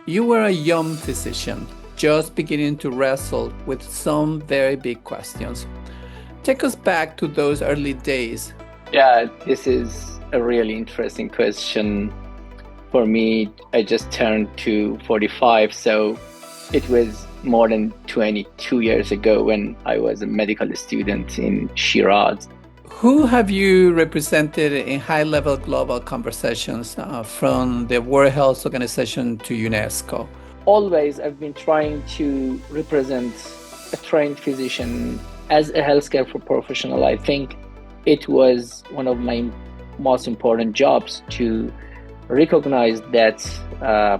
You were a young physician, just beginning to wrestle with some very big questions. Take us back to those early days. Yeah, this is a really interesting question. For me, I just turned to 45, so it was more than 22 years ago when I was a medical student in Shiraz. Who have you represented in high-level global conversations from the World Health Organization to UNESCO? Always, I've been trying to represent a trained physician as a healthcare professional. I think it was one of my most important jobs to recognize that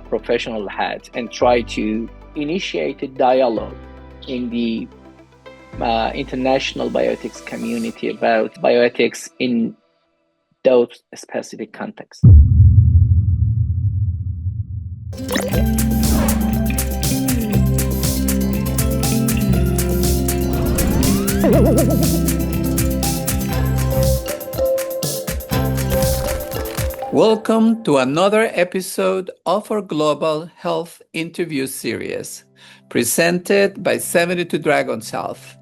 professional hat and try to initiate a dialogue in the international bioethics community about bioethics in those specific contexts. Welcome to another episode of our Global Health Interview Series, presented by 72 Dragons Health.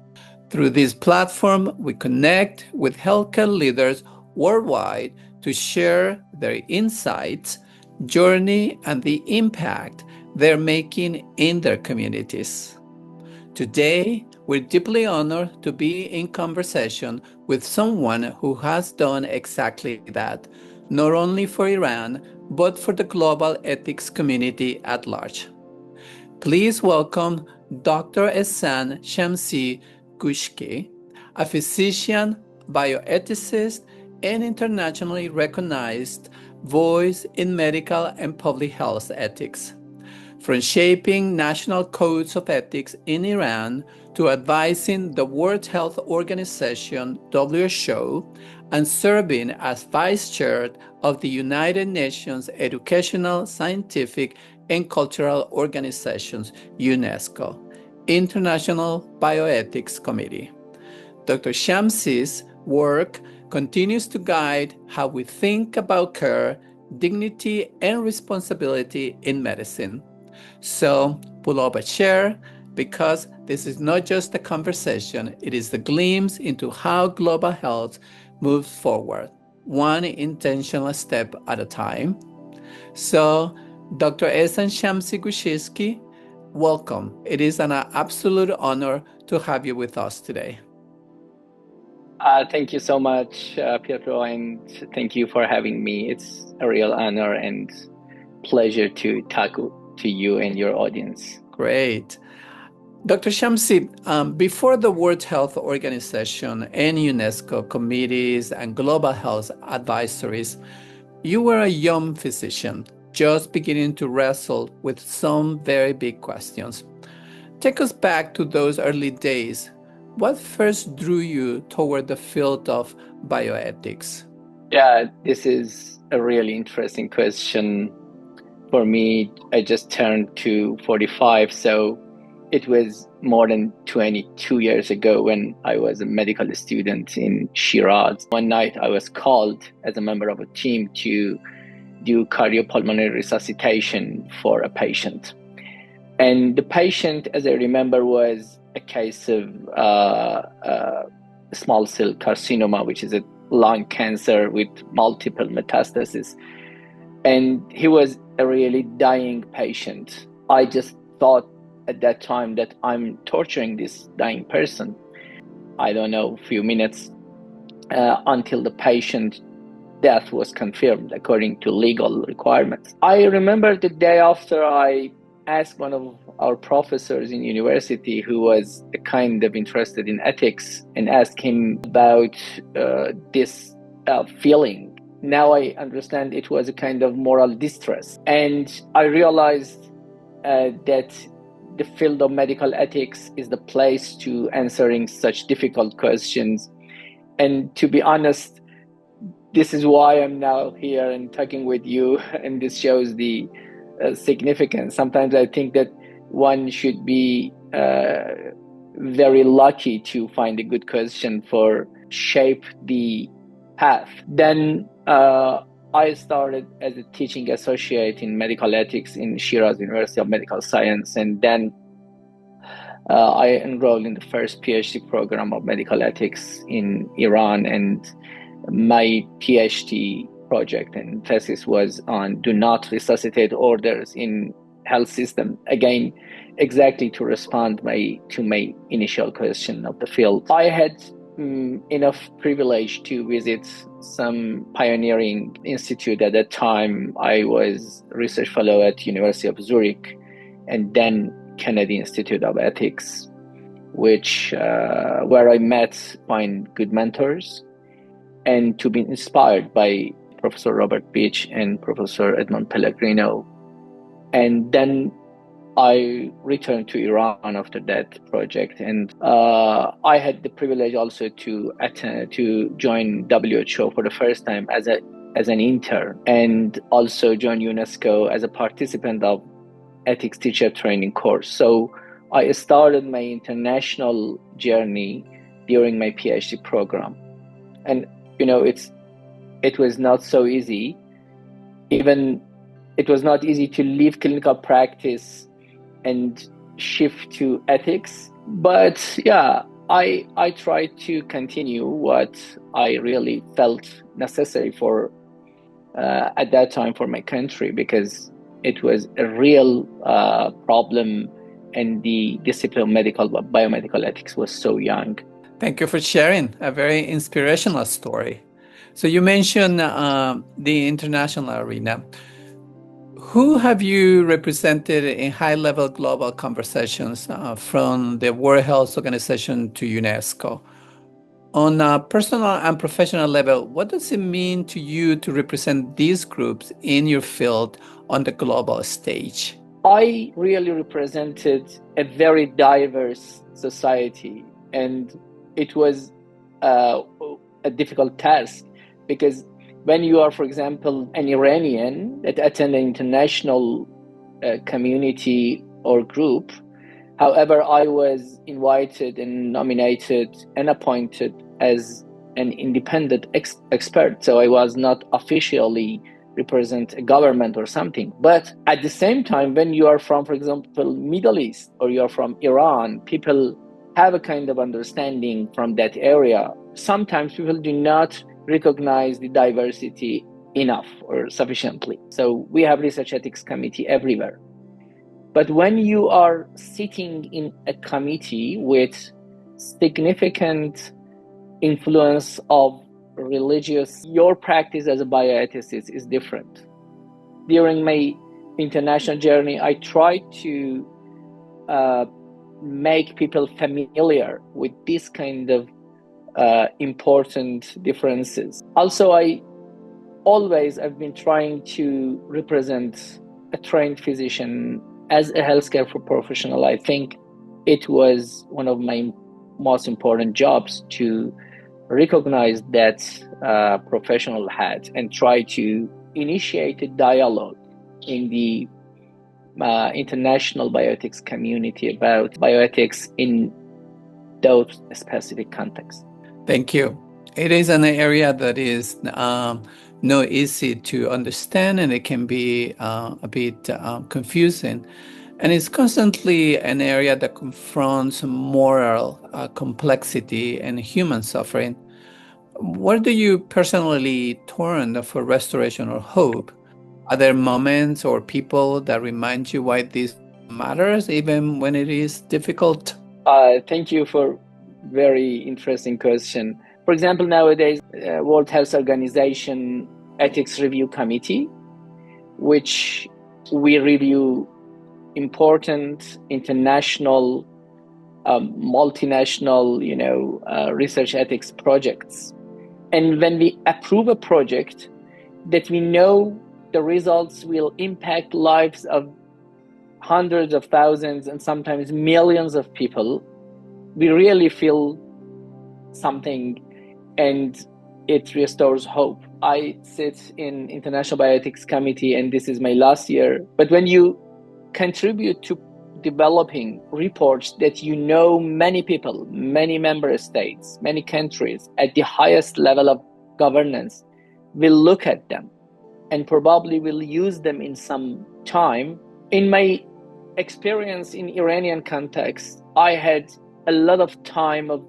Through this platform, we connect with healthcare leaders worldwide to share their insights, journey, and the impact they're making in their communities. Today, we're deeply honored to be in conversation with someone who has done exactly that, not only for Iran, but for the global ethics community at large. Please welcome Dr. Ehsan Shamsi Gooshki, a physician, bioethicist, and internationally recognized voice in medical and public health ethics. From shaping national codes of ethics in Iran to advising the World Health Organization, WHO, and serving as vice chair of the United Nations Educational, Scientific, and Cultural Organizations, UNESCO, International Bioethics Committee. Dr. Shamsi's work continues to guide how we think about care, dignity, and responsibility in medicine. So pull up a chair, because this is not just a conversation, it is a glimpse into how global health moves forward, one intentional step at a time. So, Dr. Ehsan Shamsi Gooshki, welcome. It is an absolute honor to have you with us today. Thank you so much, Pietro, and thank you for having me. It's a real honor and pleasure to talk to you and your audience. Great. Dr. Shamsi, before the World Health Organization and UNESCO committees and global health advisories, you were a young physician, just beginning to wrestle with some very big questions. Take us back to those early days. What first drew you toward the field of bioethics? Yeah, this is a really interesting question. For me, I just turned to 45, so it was more than 22 years ago when I was a medical student in Shiraz. One night I was called as a member of a team to do cardiopulmonary resuscitation for a patient. And the patient, as I remember, was a case of small cell carcinoma, which is a lung cancer with multiple metastases. And he was a really dying patient. I just thought at that time that I'm torturing this dying person. I don't know, a few minutes until the patient death was confirmed according to legal requirements. I remember the day after I asked one of our professors in university who was kind of interested in ethics and asked him about this feeling. Now I understand it was a kind of moral distress. And I realized that the field of medical ethics is the place to answering such difficult questions. And to be honest, this is why I'm now here and talking with you, and this shows the significance. Sometimes I think that one should be very lucky to find a good question for shape the path. Then I started as a teaching associate in medical ethics in Shiraz University of Medical Science, and then I enrolled in the first PhD program of medical ethics in Iran, and my PhD project and thesis was on do not resuscitate orders in health system. Again, exactly to respond to my initial question of the field. I had enough privilege to visit some pioneering institute. At that time, I was research fellow at University of Zurich and then Kennedy Institute of Ethics, which where I find good mentors, and to be inspired by Professor Robert Beach and Professor Edmond Pellegrino. And then I returned to Iran after that project, and I had the privilege also to join WHO for the first time as an intern, and also join UNESCO as a participant of ethics teacher training course. So I started my international journey during my PhD program, and it was not so easy. Even it was not easy to leave clinical practice and shift to ethics. But yeah, I tried to continue what I really felt necessary for at that time for my country, because it was a real problem, and the discipline of biomedical ethics was so young. Thank you for sharing a very inspirational story. So you mentioned the international arena. Who have you represented in high-level global conversations from the World Health Organization to UNESCO? On a personal and professional level, what does it mean to you to represent these groups in your field on the global stage? I really represented a very diverse society, and it was a difficult task, because when you are, for example, an Iranian that attend an international community or group, however, I was invited and nominated and appointed as an independent expert. So I was not officially represent a government or something. But at the same time, when you are from, for example, Middle East, or you're from Iran, people have a kind of understanding from that area. Sometimes people do not recognize the diversity enough or sufficiently. So we have research ethics committee everywhere. But when you are sitting in a committee with significant influence of religious, your practice as a bioethicist is different. During my international journey, I tried to make people familiar with this kind of important differences. Also, I've been trying to represent a trained physician as a healthcare professional. I think it was one of my most important jobs to recognize that professional hat and try to initiate a dialogue in the international bioethics community about bioethics in those specific contexts. Thank you. It is an area that is not easy to understand, and it can be a bit confusing. And it's constantly an area that confronts moral complexity and human suffering. Where do you personally turn for restoration or hope? Are there moments or people that remind you why this matters, even when it is difficult? Thank you for very interesting question. For example, nowadays, World Health Organization Ethics Review Committee, which we review important international, multinational, research ethics projects. And when we approve a project that we know the results will impact lives of hundreds of thousands and sometimes millions of people, we really feel something, and it restores hope. I sit in International Bioethics Committee, and this is my last year. But when you contribute to developing reports that many people, many member states, many countries at the highest level of governance will look at them, and probably will use them in some time. In my experience in Iranian context, I had a lot of time of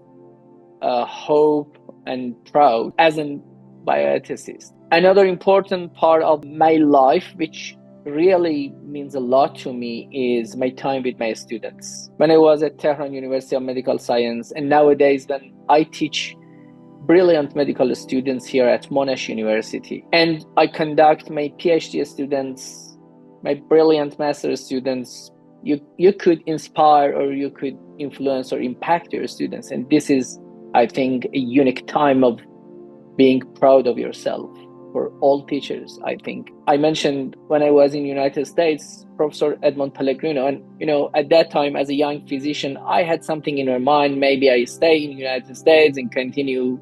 hope and proud as a bioethicist. Another important part of my life, which really means a lot to me, is my time with my students. When I was at Tehran University of Medical Science, and nowadays when I teach brilliant medical students here at Monash University, and I conduct my PhD students, my brilliant master students, you could inspire or you could influence or impact your students. And this is, I think, a unique time of being proud of yourself for all teachers, I think. I mentioned when I was in the United States, Professor Edmond Pellegrino, and at that time as a young physician, I had something in my mind, maybe I stay in the United States and continue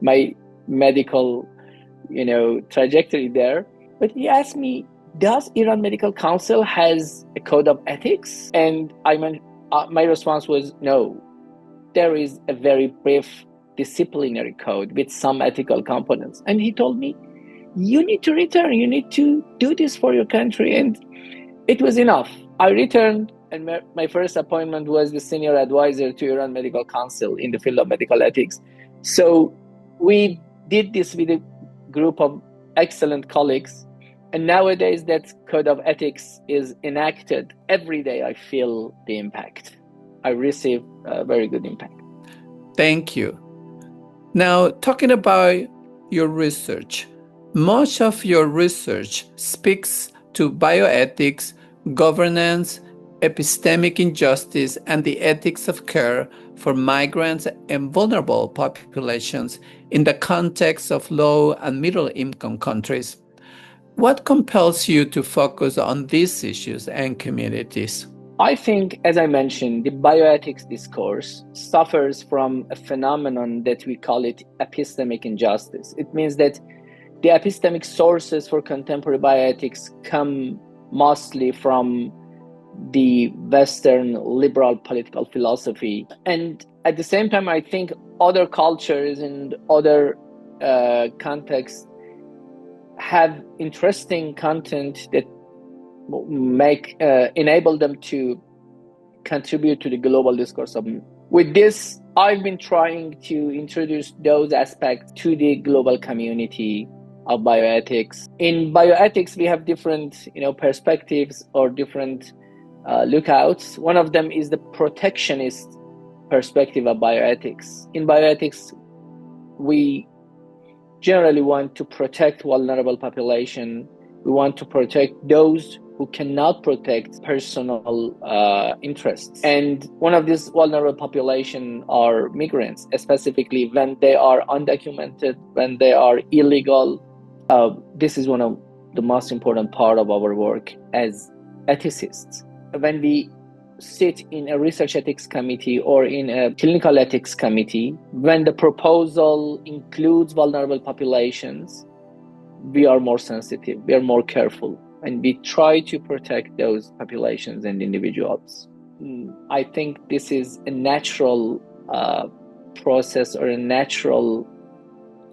my medical, trajectory there. But he asked me, does Iran Medical Council has a code of ethics? And my response was no. There is a very brief disciplinary code with some ethical components. And he told me, you need to return, you need to do this for your country. And it was enough. I returned, and my first appointment was the senior advisor to Iran Medical Council in the field of medical ethics. So we did this with a group of excellent colleagues. And nowadays that code of ethics is enacted. Every day I feel the impact. I receive a very good impact. Thank you. Now, talking about your research, much of your research speaks to bioethics, governance, epistemic injustice, and the ethics of care for migrants and vulnerable populations in the context of low and middle income countries. What compels you to focus on these issues and communities? I think, as I mentioned, the bioethics discourse suffers from a phenomenon that we call it epistemic injustice. It means that the epistemic sources for contemporary bioethics come mostly from the Western liberal political philosophy. And at the same time, I think other cultures and other contexts have interesting content that enable them to contribute to the global discourse. With this, I've been trying to introduce those aspects to the global community of bioethics. In bioethics, we have different, perspectives or different lookouts. One of them is the protectionist perspective of bioethics. In bioethics, we generally want to protect vulnerable population. We want to protect those who cannot protect personal interests. And one of these vulnerable population are migrants, specifically when they are undocumented, when they are illegal. This is one of the most important part of our work as ethicists. When we sit in a research ethics committee or in a clinical ethics committee, when the proposal includes vulnerable populations, we are more sensitive, we are more careful, and we try to protect those populations and individuals. I think this is a natural process or a natural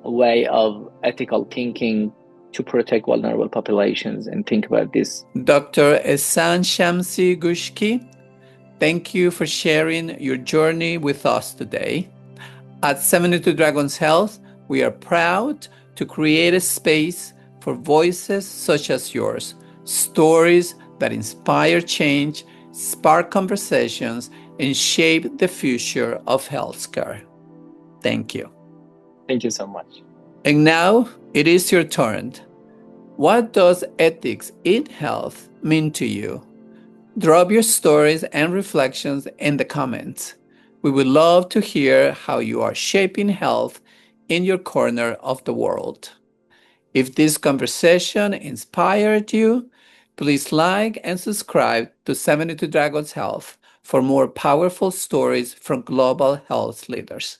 way of ethical thinking to protect vulnerable populations and think about this. Dr. Ehsan Shamsi Gooshki, thank you for sharing your journey with us today. At 72 Dragons Health, we are proud to create a space for voices such as yours, stories that inspire change, spark conversations, and shape the future of healthcare. Thank you. Thank you so much. And now it is your turn. What does ethics in health mean to you? Drop your stories and reflections in the comments. We would love to hear how you are shaping health in your corner of the world. If this conversation inspired you, please like and subscribe to 72 Dragons Health for more powerful stories from global health leaders.